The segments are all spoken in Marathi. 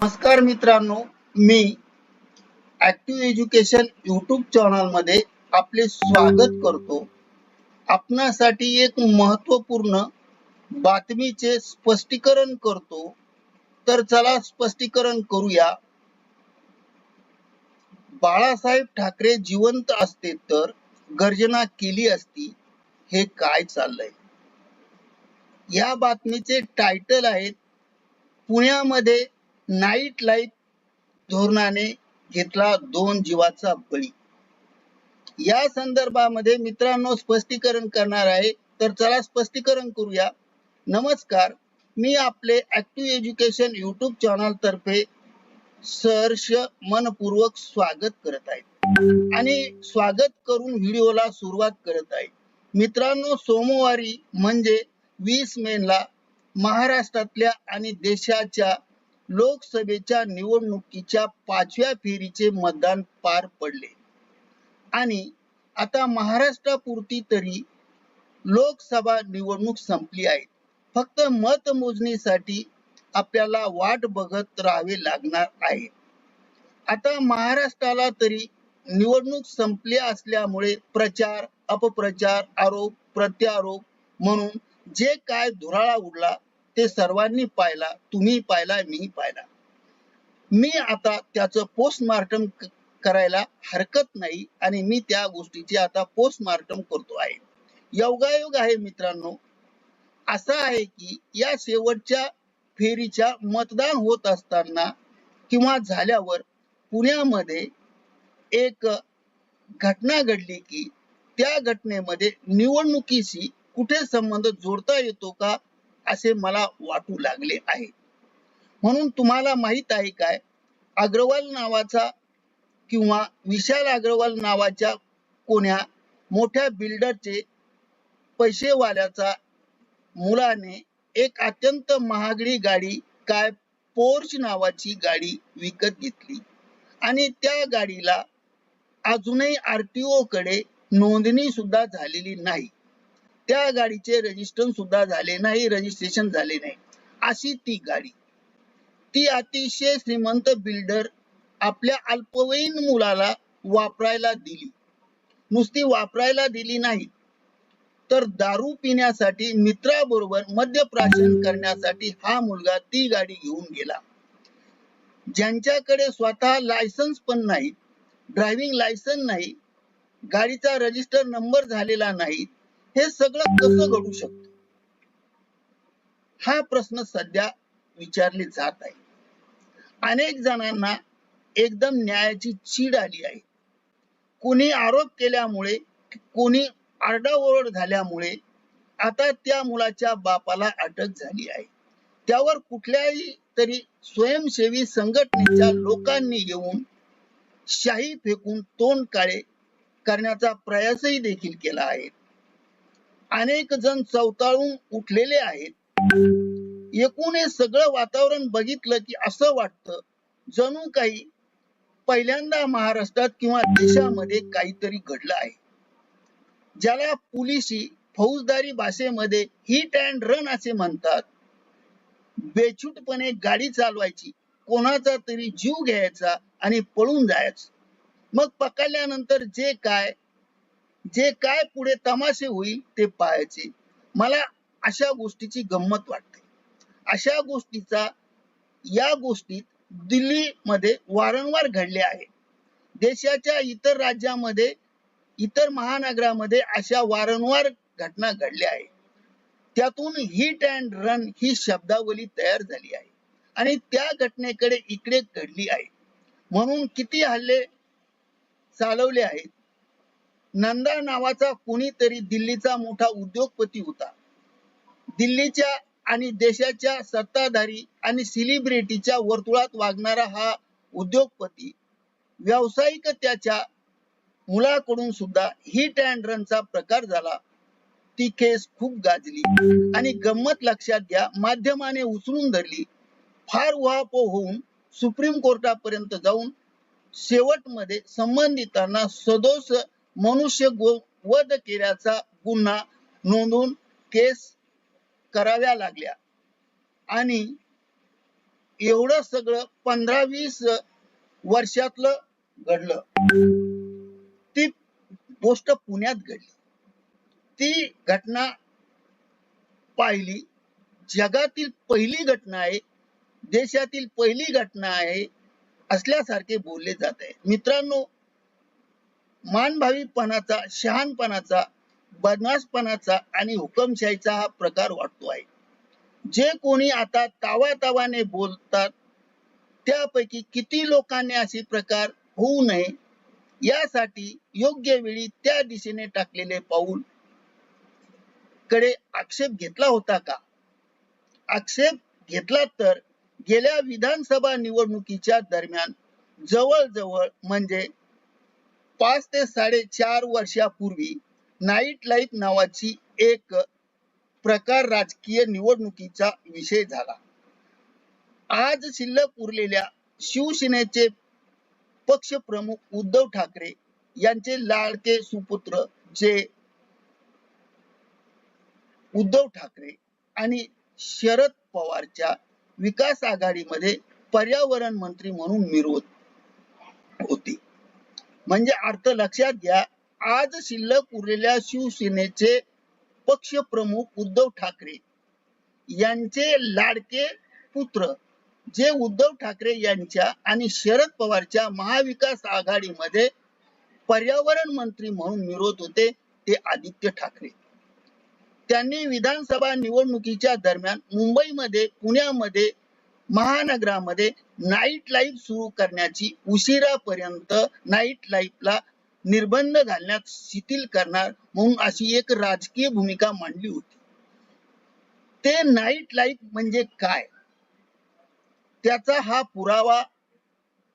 नमस्कार मित्रांनो, मी ऍक्टिव्ह एज्युकेशन यूट्यूब चॅनलमध्ये आपले स्वागत करतो. आपणासाठी एक महत्त्वपूर्ण बातमीचे स्पष्टीकरण करतो. तर चला स्पष्टीकरण करूया. बाळासाहेब ठाकरे जिवंत असते तर गर्जना केली असती. हे काय चाललंय? या बातमीचे टायटल आहे, पुण्यामध्ये नाईट लाईफ धोरणाने घेतला 2 जीवाचा बळी. या संदर्भामध्ये मित्रांनो स्पष्टीकरण करणार आहे. तर चला स्पष्टीकरण करूया. नमस्कार, मी आपले ऍक्टिव्ह एज्युकेशन यूट्यूब चॅनल तर्फे सहर्ष मनपूर्वक स्वागत करत आहे आणि स्वागत करून व्हिडिओला सुरुवात करत आहे. मित्रांनो, सोमवारी म्हणजे 20 मेला महाराष्ट्रातल्या आणि देशाच्या लोकसभेच्या निवडणुकीच्या 5व्या फेरीचे मतदान पार पडले आणि आता महाराष्ट्रापुरती तरी लोकसभा निवडणूक संपली आहे. फक्त मतमोजणीसाठी आपल्याला वाट बघत राहावे लागणार आहे. आता महाराष्ट्राला तरी निवडणूक संपली असल्यामुळे प्रचार, अपप्रचार, आरोप प्रत्यारोप म्हणून जे काय धुराळा उडला ते सर्वांनी पाहिला. तुम्ही पाहिला, मी पाहिला. मी आता त्याचं पोस्टमार्टम करायला हरकत नाही आणि मी त्या गोष्टीचे आता पोस्टमार्टम करतो आहे. योगायोग आहे मित्रांनो, असा आहे की या शेवटच्या फेरीच्या मतदान होत असताना किंवा झाल्यावर पुण्यामध्ये एक घटना घडली की त्या घटनेमध्ये निवडणुकीशी कुठे संबंध जोडता येतो का असे मला वाटू लागले आहे. म्हणून तुम्हाला माहित आहे काय, अग्रवाल नावाचा किंवा विशाल अग्रवाल नावाच्या कोण्या मोठ्या बिल्डरचे पैसेवाल्याचा मुलाने एक अत्यंत महागडी गाडी, काय पोर्च नावाची गाडी विकत घेतली आणि त्या गाडीला अजूनही आरटीओ कडे नोंदणी सुद्धा झालेली नाही. त्या गाडीचे रजिस्ट्रेशन सुद्धा झाले नाही, रजिस्ट्रेशन झाले नाही. अशी ती गाडी, ती अतिशय श्रीमंत बिल्डर आपल्या अल्पवयीन मुलाला वापरायला दिली. नुसती वापरायला दिली नाही तर दारू पिण्यासाठी मित्राबरोबर मद्यप्राशन करण्यासाठी हा मुलगा ती गाडी घेऊन गेला. ज्यांच्याकडे स्वतः लायसन्स पण नाही, ड्रायव्हिंग लायसन्स नाही, गाडीचा रजिस्टर नंबर झालेला नाही, हे सगळं कसं घडू शकतं? हा प्रश्न सध्या विचारले जात आहे. अनेक जणांना एकदम न्यायाची चीड आली आहे. कोणी आरोप केल्यामुळे, कोणी आरडाओरड झाल्यामुळे आता त्या मुलाच्या बापाला अटक झाली आहे. त्यावर कुठल्याही तरी स्वयंसेवी संघटनेच्या लोकांनी येऊन शाई फेकून तोंड काळे करण्याचा प्रयासही देखील केला आहे. अनेक जण चवताळून उठलेले आहेत. एकूण हे सगळं वातावरण बघितलं की असं वाटतं जणू काही पहिल्यांदा महाराष्ट्रात किंवा देशामध्ये काहीतरी घडलं आहे, ज्याला पोलिसी फौजदारी भाषेमध्ये हिट अँड रन असे म्हणतात. बेछूटपणे गाडी चालवायची, कोणाचा तरी जीव घ्यायचा आणि पळून जायचं. मग पकडल्यानंतर जे काय पुढे तमाशे होईल ते पाहायचे. मला अशा गोष्टीची गंमत वाटते. अशा गोष्टीचा या गोष्टीत दिल्लीमध्ये वारंवार घडले आहे. देशाच्या इतर राज्यामध्ये, इतर महानगरामध्ये अशा वारंवार घटना घडल्या आहेत. त्यातून हिट अँड रन ही शब्दावली तयार झाली आहे आणि त्या घटनेकडे इकडे घडली आहे. म्हणून किती हल्ले चालवले आहेत. नंदा नावाचा कोणीतरी दिल्लीचा मोठा उद्योगपती होता. दिल्लीच्या आणि देशाच्या सत्ताधारी आणि सेलिब्रिटीच्या वर्तुळात वागणारा हा उद्योगपती व्यावसायिक त्याच्या मुलाकडून सुद्धा हिट अँड रनचा प्रकार झाला. ती केस खूप गाजली आणि गंमत लक्षात घ्या, माध्यमाने उचलून धरली. फार उहापोह होऊन सुप्रीम कोर्टापर्यंत जाऊन शेवटमध्ये संबंधितांना सदोष मनुष्य वध केल्याचा गुन्हा नोंदवून केस कराव्या लागल्या आणि एवढं सगळं 15-20 वर्षातलं घडलं. ती गोष्ट पुण्यात घडली. ती घटना पाहिली. जगातील पहिली घटना आहे, देशातील पहिली घटना आहे असल्यासारखे बोलले जात आहे. मित्रांनो, मानभावीपणाचा, शहाणपणाचा, बदमाशपणाचा आणि हुकमशाहीचा हा प्रकार वाटतो आहे. जे कोणी आता तावातावाने बोलतात त्यापैकी किती लोकांनी असे प्रकार होऊ नये यासाठी योग्य वेळी त्या दिशेने टाकलेले पाऊल कडे आक्षेप घेतला होता का? आक्षेप घेतला तर गेल्या विधानसभा निवडणुकीच्या दरम्यान जवळजवळ म्हणजे 5 ते 4.5 वर्षापूर्वी नाईट लाईफ नावाची एक प्रकार राजकीय निवडणुकीचा विषय झाला. आज शिल्लक उरलेल्या शिवसेनेचे पक्षप्रमुख उद्धव ठाकरे यांचे लाडके सुपुत्र जे उद्धव ठाकरे आणि शरद पवारच्या विकास आघाडीमध्ये पर्यावरण मंत्री म्हणून मिरवत होते. म्हणजे अर्थ लक्षात घ्या, आज शिल्लक उरलेल्या शिवसेनेचे पक्षप्रमुख उद्धव ठाकरे यांचे लाडके पुत्र जे उद्धव ठाकरे यांच्या आणि शरद पवारच्या महाविकास आघाडीमध्ये पर्यावरण मंत्री म्हणून मिरवत होते ते आदित्य ठाकरे. त्यांनी विधानसभा निवडणुकीच्या दरम्यान मुंबईमध्ये, पुण्यामध्ये, महानगरामध्ये नाईट लाईफ सुरू करण्याची, उशिरापर्यंत नाईट लाईफला निर्बंध घालण्यात शिथिल करणार म्हणून अशी एक राजकीय भूमिका मांडली होती. ते नाईट लाईफ म्हणजे काय त्याचा हा पुरावा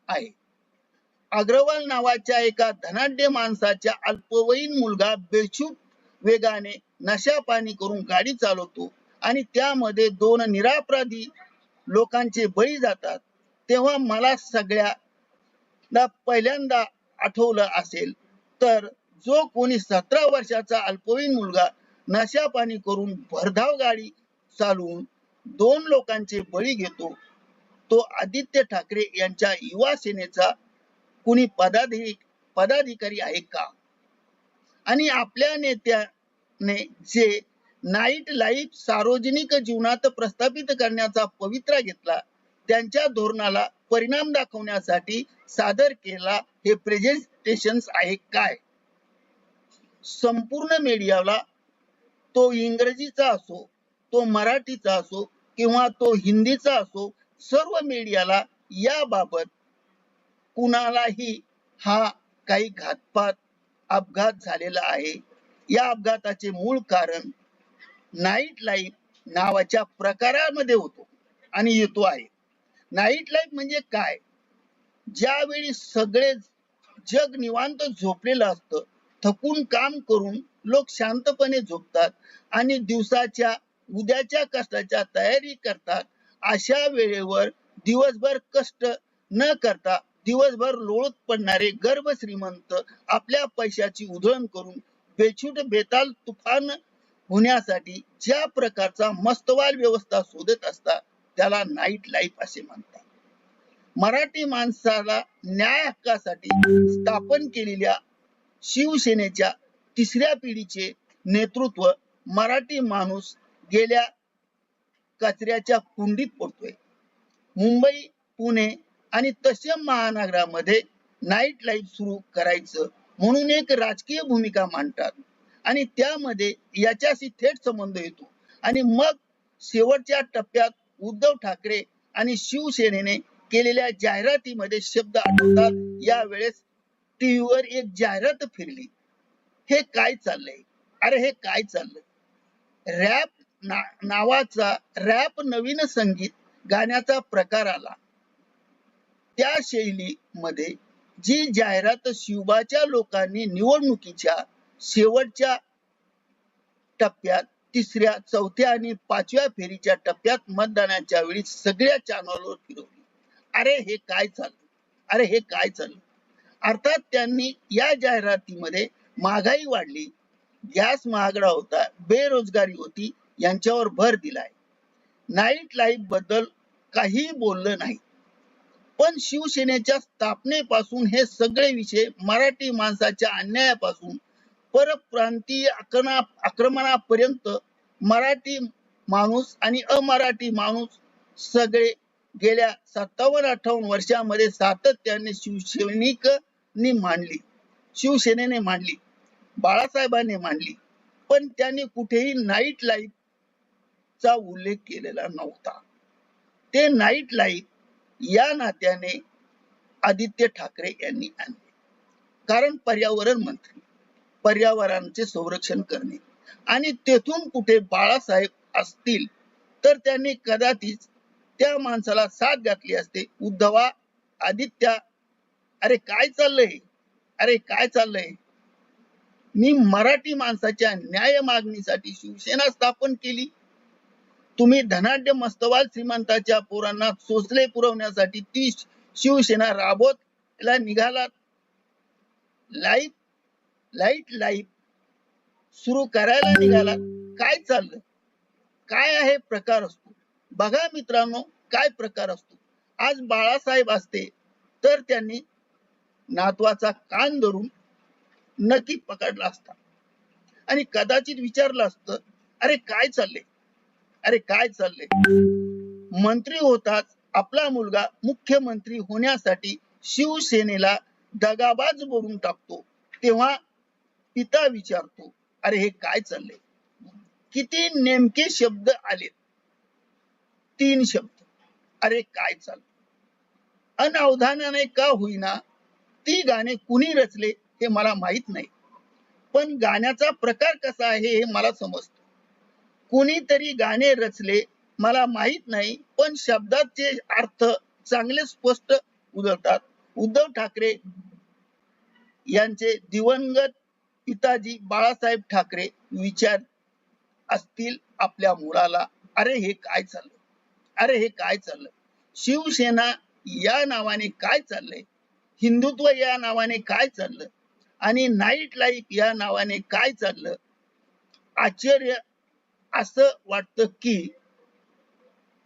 आहे. अग्रवाल नावाच्या एका धनाढ्य माणसाच्या अल्पवयीन मुलगा बेशुद्ध वेगाने नशा पाणी करून गाडी चालवतो आणि त्यामध्ये 2 निरपराधी लोकांचे बळी जातात. तेव्हा मला सगळ्यांना पहिल्यांदा आठवलं असेल तर जो कोणी 17 वर्षाचा अल्पवयीन मुलगा नशा पाणी करून भरधाव गाडी चालवून 2 लोकांचे बळी घेतो तो आदित्य ठाकरे यांच्या युवा सेनेचा कुणी पदाधिकारी आहे का? आणि आपल्या नेत्याने जे नाईट लाईफ सार्वजनिक जीवनात प्रस्थापित करण्याचा पवित्रा घेतला त्यांच्या धोरणाला परिणाम दाखवण्यासाठी सादर केला हे प्रेझेंटेशन आहे काय? संपूर्ण मीडियाला तो इंग्रजीचा असो, तो मराठीचा असो किंवा तो हिंदीचा असो, सर्व मीडियाला याबाबत कुणालाही हा काही घातपात अपघात झालेला आहे. या अपघाताचे मूळ कारण नाईट लाईफ नावाच्या प्रकारामध्ये होतो आणि येतो आहे. नाईट लाईफ म्हणजे काय? ज्यावेळी सगळे जग निवांत झोपलेलं असतं, थकून काम करून लोक शांतपणे झोपतात आणि दिवसाच्या उद्याच्या कष्टाच्या तयारी करतात. अशा वेळेवर दिवसभर कष्ट न करता दिवसभर लोळत पडणारे गर्भ श्रीमंत आपल्या पैशाची उधळण करून बेछूट बेताल तुफान होण्यासाठी ज्या प्रकारचा मस्तवाल व्यवस्था शोधत असतात त्याला नाईट लाईफ असे म्हणतात. मराठी माणसाला न्याय हक्कासाठी स्थापन केलेल्या शिवसेनेच्या 3ऱ्या पिढीचे नेतृत्व मराठी माणूस गेल्या कचऱ्याच्या कुंडीत पडतोय. मुंबई, पुणे आणि तसेच महानगरामध्ये नाईट लाईफ सुरू करायचं म्हणून एक राजकीय भूमिका मांडतात आणि त्यामध्ये याच्याशी थेट संबंध येतो आणि मग शेवटच्या टप्प्यात उद्धव ठाकरे आणि शिवसेनेने केलेल्या जाहिरातीमध्ये शब्द आठवतात. यावेळेस टीव्हीवर एक जाहिरात फिरली. हे काय चाललंय? अरे हे काय चाललंय? रॅप नावाचा रॅप नवीन संगीत गाण्याचा प्रकार आला. त्या शैलीमध्ये जी जाहिरात शिवबाच्या लोकांनी निवडणुकीच्या शेवटच्या टप्प्यात 3ऱ्या, 4थ्या आणि 5व्या फेरीच्या टप्प्यात मतदानाच्या वेळी सगळ्या चॅनलवर फिरवली. अरे हे काय चाललं? अरे हे काय चाललं? अर्थात त्यांनी या जाहिरातीमध्ये महागाई वाढली, गॅस महागडा होता, बेरोजगारी होती यांच्यावर भर दिलाय. नाईट लाईफ बद्दल काही बोललं नाही. पण शिवसेनेच्या स्थापनेपासून हे सगळे विषय मराठी माणसाच्या अन्यायापासून परप्रांतीय आक्रमणापर्यंत मराठी माणूस आणि अमराठी माणूस सगळे गेल्या 57-58 वर्षामध्ये सातत्याने शिवसैनिकांनी मांडली, शिवसेनेने मांडली, बाळासाहेबांनी मांडली. पण त्यांनी कुठेही नाईट लाईफ चा उल्लेख केलेला नव्हता. ते नाईट लाईफ या नात्याने आदित्य ठाकरे यांनी आणले. कारण पर्यावरण मंत्री, पर्यावरणाचे संरक्षण करणे, आणि तेथून कुठे बाळासाहेब असतील तर त्यांनी कदाचित त्या माणसाला साथ घातली असते. उद्धवा, आदित्य, अरे काय चाललंय, अरे काय चाललंय. मी मराठी माणसाच्या न्याय मागणीसाठी शिवसेना स्थापन केली. तुम्ही धनाढ्य मस्तवाल श्रीमंताच्या पोरांना सोसले पुरवण्यासाठी ती शिवसेना राबवला निघालात. लाईट लाईफ सुरू करायला निघालात. काय चाललं, काय आहे प्रकार असतो. बघा मित्रांनो, काय प्रकार असतो. आज बाळासाहेब असते तर त्यांनी नातवाचा कान धरून नक्की पकडला असता आणि कदाचित विचारलं असतं, अरे काय चाललंय, अरे काय चाललंय. मंत्री होताच आपला मुलगा मुख्यमंत्री होण्यासाठी शिवसेनेला दगाबाज बोलून टाकतो, तेव्हा पिता विचारतो, अरे हे काय चाललंय. किती नेमके शब्द आले, 3 शब्द, अरे काय चाललंय. अनावधानाने का होईना ती गाणे कुणी रचले हे मला माहित नाही, पण गाण्याचा प्रकार कसा आहे हे मला समजतं. कोणीतरी गाणे रचले मला माहित नाही, पण शब्दाचे अर्थ चांगले स्पष्ट उधळतात. उद्धव ठाकरे यांचे दिवंगत पिताजी बाळासाहेब ठाकरे विचार असतील आपल्या मुलाला, अरे हे काय चाललंय, अरे हे काय चाललंय. शिवसेना या नावाने काय चाललंय, हिंदुत्व या नावाने काय चाललं, आणि नाईट लाईफ या नावाने काय चाललं. आश्चर्य असं वाटतं की,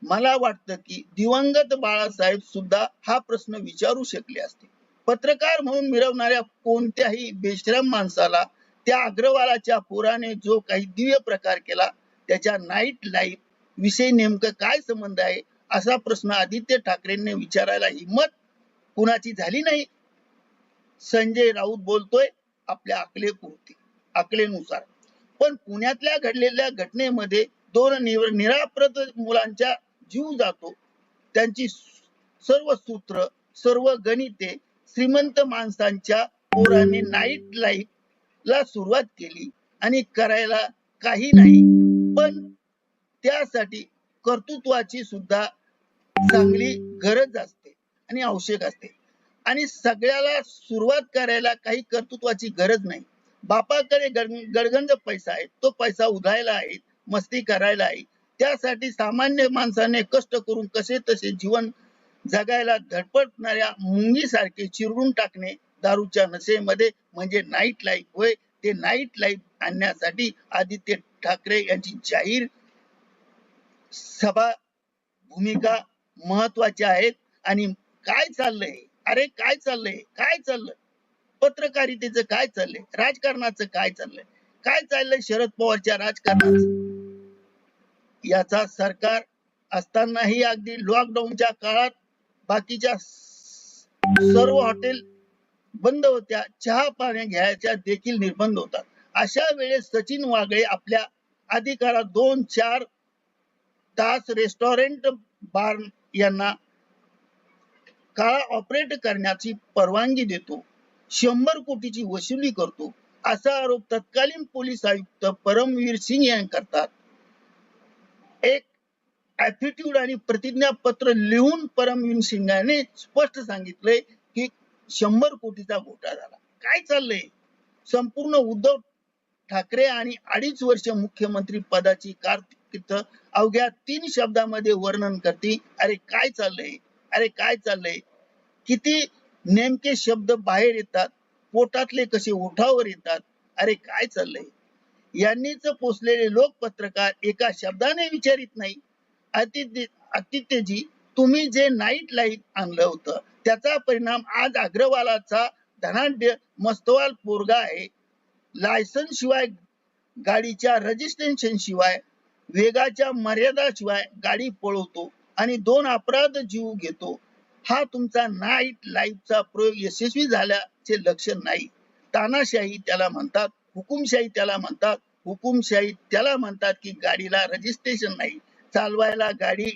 मला वाटतं की दिवंगत बाळासाहेब सुद्धा हा प्रश्न विचारू शकले असते. पत्रकार म्हणून मिरवणाऱ्या कोणत्याही बेशरम माणसाला त्या अग्रवालाच्या पोराने जो काही दिव्य प्रकार केला त्याच्या नाईट लाईफ विषयी नेमकं काय संबंध आहे, असा प्रश्न आदित्य ठाकरेंनी विचारायला हिम्मत कुणाची झाली नाही. संजय राऊत बोलतोय आपल्या अकलेनुसार, पण पुण्यातल्या घडलेल्या घटनेमध्ये 2 निराप्रत मुलांचा जीव जातो. त्यांची सर्व सूत्र, सर्व गणिते श्रीमंत माणसांच्या पोरांनी नाईट लाईफ ला सुरुवात केली आणि करायला काही नाही, पण त्यासाठी कर्तृत्वाची सुद्धा चांगली गरज असते आणि आवश्यक असते. आणि सगळ्याला सुरुवात करायला काही कर्तृत्वाची गरज नाही. बापाकडे गडगंज पैसा आहे, तो पैसा उधळायला आहे, मस्ती करायला आहे. त्यासाठी सामान्य माणसाने कष्ट करून कसे तसे जीवन जगायला धडपडणाऱ्या मुंगीसारखे चिरडून टाकणे दारूच्या नशेमध्ये म्हणजे नाईट लाईफ होय. ते नाईट लाईफ आणण्यासाठी आदित्य ठाकरे यांची जाहीर सभा भूमिका महत्वाच्या आहेत. आणि काय चाललंय, अरे काय चाललंय, काय चाललंय. पत्रकारितेचं काय चाललंय, राजकारणाचं काय चाललंय, काय चाललंय शरद पवारच्या राजकारणाचं. याचा सरकार असतानाही अगदी लॉकडाऊनच्या काळात बाकीच्या सर्व हॉटेल बंद होत्या, चहा पाणी घ्यायच्या देखील निर्बंध होतात. अशा वेळेस सचिन वागळे आपल्या अधिकारात 2-4 तास रेस्टॉरंट बार यांना काळा ऑपरेट करण्याची परवानगी देतो, 100 कोटीची वसुली करतो, असा आरोप तत्कालीन पोलीस आयुक्त परमवीर सिंग यांनी करतात. एक ऍटिट्यूड आणि प्रतिज्ञापत्र लिहून परमवीर सिंगाने स्पष्ट सांगितलंय की 100 कोटीचा घोटाळा झाला. काय चाललंय. संपूर्ण उद्धव ठाकरे आणि 2.5 वर्ष मुख्यमंत्री पदाची कारकीर्द अवघ्या 3 शब्दामध्ये वर्णन करते. अरे काय चाललंय, अरे काय चाललंय. किती नेमके शब्द बाहेर येतात, पोटातले कसे ओठावर येतात, अरे काय चाललंय. यांनीच पोचलेले लोक पत्रकार एका शब्दाने विचारित नाही, आदित्यजी तुम्ही जे नाईट लाईफ आणलं होतं त्याचा परिणाम आज अग्रवालाचा धनाढ्य मस्तवाल पोरगा आहे, लायसन्स शिवाय, गाडीच्या रजिस्ट्रेशन शिवाय, वेगाच्या मर्यादाशिवाय गाडी पळवतो आणि 2 अपराध जीव घेतो. हा तुमचा नाईट लाईफचा प्रयोग यशस्वी झाल्याचे लक्षण नाही. तानाशाही त्याला म्हणतात, हुकुमशाही त्याला म्हणतात. हुकुमशाही त्याला म्हणतात की गाडीला रजिस्ट्रेशन नाही, चालवायला गाडी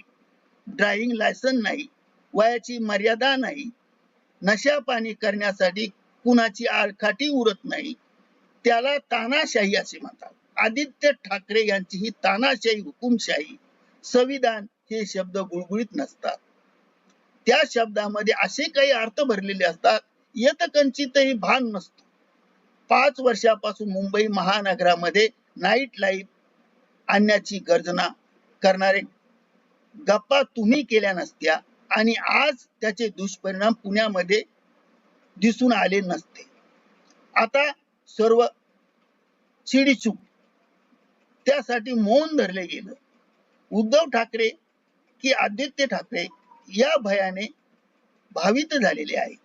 ड्रायव्हिंग लायसन्स नाही, वयाची मर्यादा नाही, नशा पाणी करण्यासाठी कुणाची आडकाठी उरत नाही, त्याला तानाशाही असे म्हणतात. आदित्य ठाकरे यांची ही तानाशाही, हुकुमशाही, संविधान हे शब्द गुळगुळीत नसतात. त्या शब्दामध्ये असे काही अर्थ भरलेले असतात यतकंचितही भान नसतो. 5 वर्षापासून मुंबई महानगरामध्ये नाईट लाईफ आणण्याची गर्जना करणारे गप्पा तुम्ही केल्या नसत्या आणि आज त्याचे दुष्परिणाम पुण्यामध्ये दिसून आले नसते. आता सर्व चिडीचूप त्यासाठी मौन धरले गेलं. उद्धव ठाकरे की आदित्य ठाकरे या भयाने भावित झालेले आहे.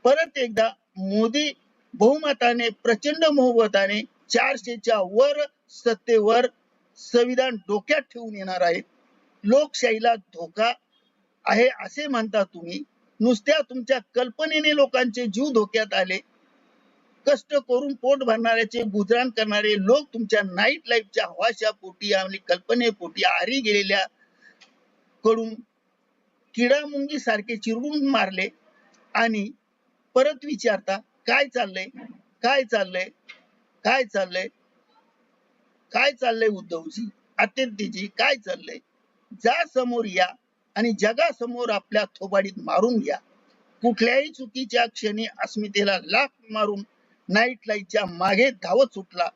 परत एकदा मोदी बहुमताने, प्रचंड बहुमताने 400च्या वर सत्तेवर संविधान डोक्यात ठेवून येणार आहेत. लोकशाहीला धोका आहे असे म्हणता तुम्ही. नुसत्या तुमच्या कल्पनेने लोकांचे जीव धोक्यात आले. कष्ट करून पोट भरणाऱ्याचे गुजराण करणारे लोक तुमच्या नाईट लाईफच्या हवाशा पोटी आणि कल्पनेपोटी आरी गेलेल्या कडून किडामुंगी सारखे चिरडून मारले आणि परत विचारता काय चाललंय, काय चाललंय, काय चाललंय, काय चाललंय उद्धवजी, अत्यंतजी काय चाललंय. जा समोर या आणि जगासमोर आपल्या थोबाडीत मारून घ्या. कुठल्याही चुकीच्या क्षणी अस्मितेला लाख मारून नाईट लाईफच्या मागे धावत सुटला,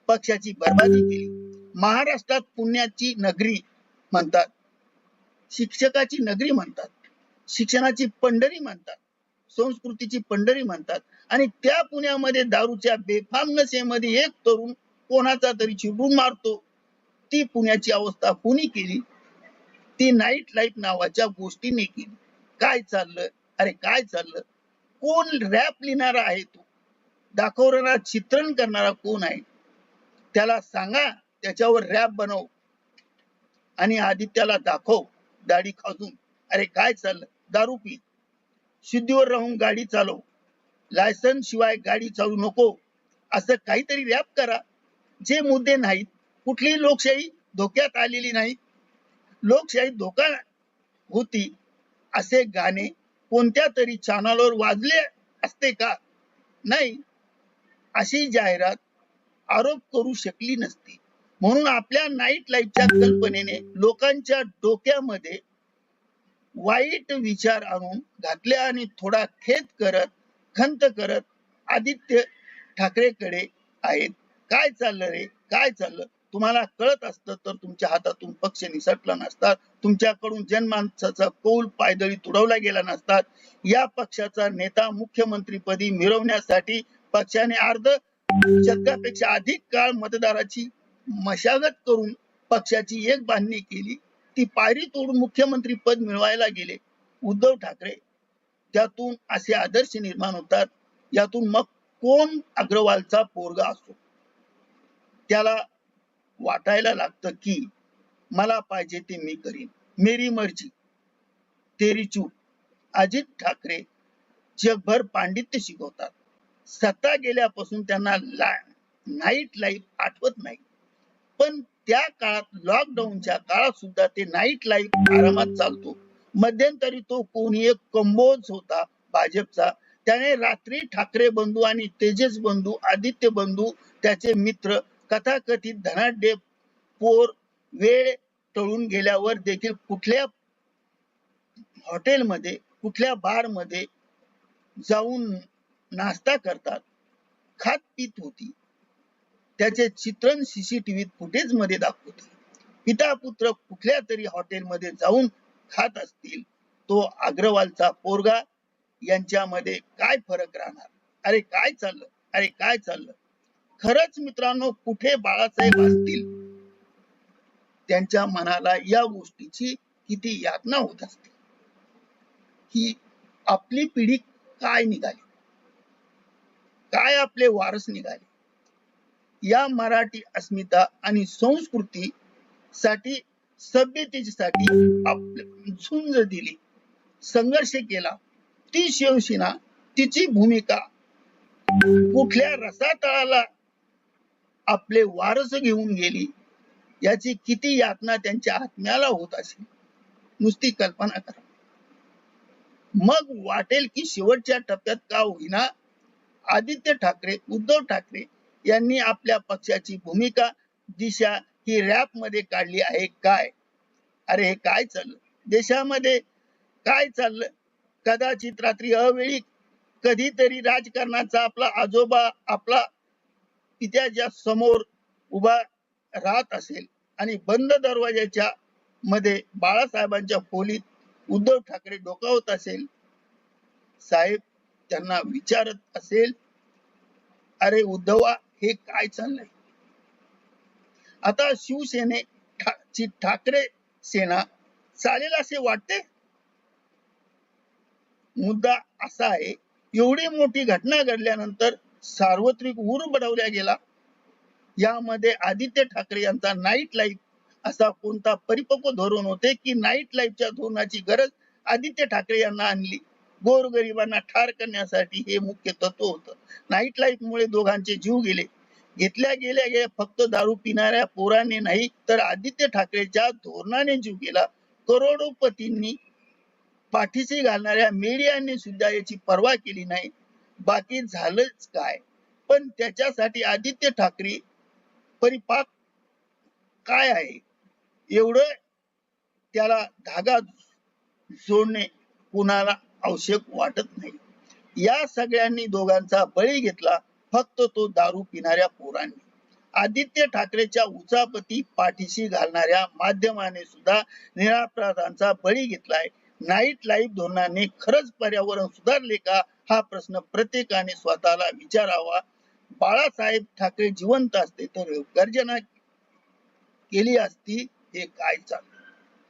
पक्षाची बर्बादी केली. महाराष्ट्रात पुण्याची नगरी म्हणतात, शिक्षकाची नगरी म्हणतात, शिक्षणाची पंढरी म्हणतात, संस्कृतीची पंढरी म्हणतात आणि त्या पुण्यामध्ये दारूच्या बेफामनसेमध्ये एक तरुण कोणाचा तरी चिरडून मारतो. ती पुण्याची अवस्था कोणी केली? ती नाईट लाईफ नावाच्या गोष्टीने केली. काय चाललं, अरे काय चाललं? कोण रॅप लिहिणारा आहे? तो दाखवणारा, चित्रण करणारा कोण आहे? त्याला सांगा त्याच्यावर रॅप बनव आणि आदित्याला दाखव दाढी खाजून. अरे काय चाललं? दारू पी, शुद्धीवर राहून गाडी चालव, लायसन्स शिवाय गाडी चालू नको, असं काहीतरी रॅप करा. जे मुद्दे नाहीत, कुठलीही लोकशाही धोक्यात आलेली नाही, लोकशाही धोका होती असे गाणे कोणत्या तरी चॅनलवर वाजले असते का? नाही. अशी जाहिरात आरोप करू शकली नसती. म्हणून आपल्या नाईट लाईफच्या कल्पनेने लोकांच्या डोक्यामध्ये वाईट विचार आणून घातले आणि थोडा खेद करत, खंत करत आदित्य ठाकरेकडे आहेत. काय चाललं रे, काय चाललं? तुम्हाला कळत असतं तर तुमच्या हातातून पक्ष निसटला नसतात, तुमच्याकडून जनमानसाचा कौल पायदळी तुडवला गेला नसतात. या पक्षाचा नेता मुख्यमंत्रीपदी मिळवण्यासाठी पक्षाने अर्ध शतकापेक्षा अधिक काळ मतदाराची मशागत करून पक्षाची एक बांधणी केली. ती पायरी तोडून मुख्यमंत्री पद मिळवायला गेले उद्धव ठाकरे. त्यातून असे आदर्श निर्माण होतात. यातून मग कोण अग्रवालचा पोरगा असो, त्याला वाटायला लागतं की मला पाहिजे ते मी करीन, मेरी मर्जी तेरी चूक. अजित ठाकरे जगभर पांडित्य शिकवतात. सत्ता गेल्यापासून त्यांना नाईट लाईफ आठवत नाही, पण त्या काळात, लॉकडाऊनच्या काळात सुद्धा ते नाईट लाईफ आरामात चालतो. मध्यंतरी तो कोणी एक कंबोज होता भाजपचा, त्याने रात्री ठाकरे बंधू आणि तेजस बंधू, आदित्य बंधू, त्याचे मित्र, कथाकथित धनाढ्य पोर वेळ टळून गेल्यावर देखील कुठल्या हॉटेलमध्ये, कुठल्या बारमध्ये जाऊन नाश्ता करतात, खात पीत होती. त्याचे चित्रण सीसीटीव्ही फुटेज मध्ये दाखवते. पिता पुत्र कुठल्या तरी हॉटेलमध्ये जाऊन खात असतील. तो अग्रवालचा पोरगा, यांच्यामध्ये काय फरक राहणार? अरे काय चाललं, अरे काय चाललं? खरंच मित्रांनो, कुठे बाळासाहेब असतील त्यांच्या मनाला या गोष्टीची किती यातना होत असते. ही आपली पिढी काय निघाली, काय आपले वारस निघाले. या मराठी अस्मिता आणि संस्कृती साठी, सभ्यतेसाठी झुंज दिली, संघर्ष केला. ती शिवसेना, तिची भूमिका कुठल्या रसातळाला आपले वारस घेऊन गेली, याची किती यातना त्यांच्या आत्म्याला होत असेल, नुसती कल्पना करा. मग वाटेल की शेवटच्या टप्प्यात का होईना आदित्य ठाकरे, उद्धव ठाकरे यांनी आपल्या पक्षाची भूमिका, दिशा ही रॅप मध्ये काढली आहे काय? अरे हे काय चाललं देशामध्ये, काय चाललं? कदाचित रात्री अवेळी कधीतरी राजकारणाचा आपला आजोबा आपला पित्याच्या समोर उभा राहत असेल आणि बंद दरवाजाच्या मध्ये बाळासाहेबांच्या खोलीत उद्धव ठाकरे डोकावत असेल. साहेब त्यांना विचारत असेल, अरे उद्धवा हे काय चाललंय? आता शिवसेनेची ठाकरे सेना चालेल असे वाटते? मुद्दा असा आहे, एवढी मोठी घटना घडल्यानंतर सार्वत्रिक उर बडवल्या गेला. यामध्ये आदित्य ठाकरे यांचा नाईट लाईफ असा कोणता परिपक्व धोरण होते की नाईट लाईफच्या धोरणाची गरज आदित्य ठाकरे यांना आणली? गोरगरिबांना ठार करण्यासाठी हे मुख्य तत्व होतं. नाईट लाईफ मुळे दोघांचे जीव गेले. घेतल्या गेल्या फक्त दारू पिणाऱ्या पोरांनी नाही, तर आदित्य ठाकरेच्या धोरणाने जीव गेला. करोडोपतींनी पाठीशी घालणाऱ्या मीडियांनी सुद्धा याची पर्वा केली नाही. बाकी झालंच काय? पण त्याच्यासाठी आदित्य ठाकरे परिपाक काय आहे एवढं त्याला धागा जोडणे कुणाला आवश्यक वाटत नाही. या सगळ्यांनी दोघांचा बळी घेतला फक्त तो दारू पिणाऱ्या पोरांनी. आदित्य ठाकरेच्या उचापती पाठीशी घालणाऱ्या माध्यमाने सुद्धा निरापराधांचा बळी घेतलाय. नाईट लाईफ धोरणाने खरंच पर्यावरण सुधारले का, हा प्रश्न प्रत्येकाने स्वतःला विचारावा. बाळासाहेब ठाकरे जिवंत असते तर गर्जना केली असती, हे काय चाललं?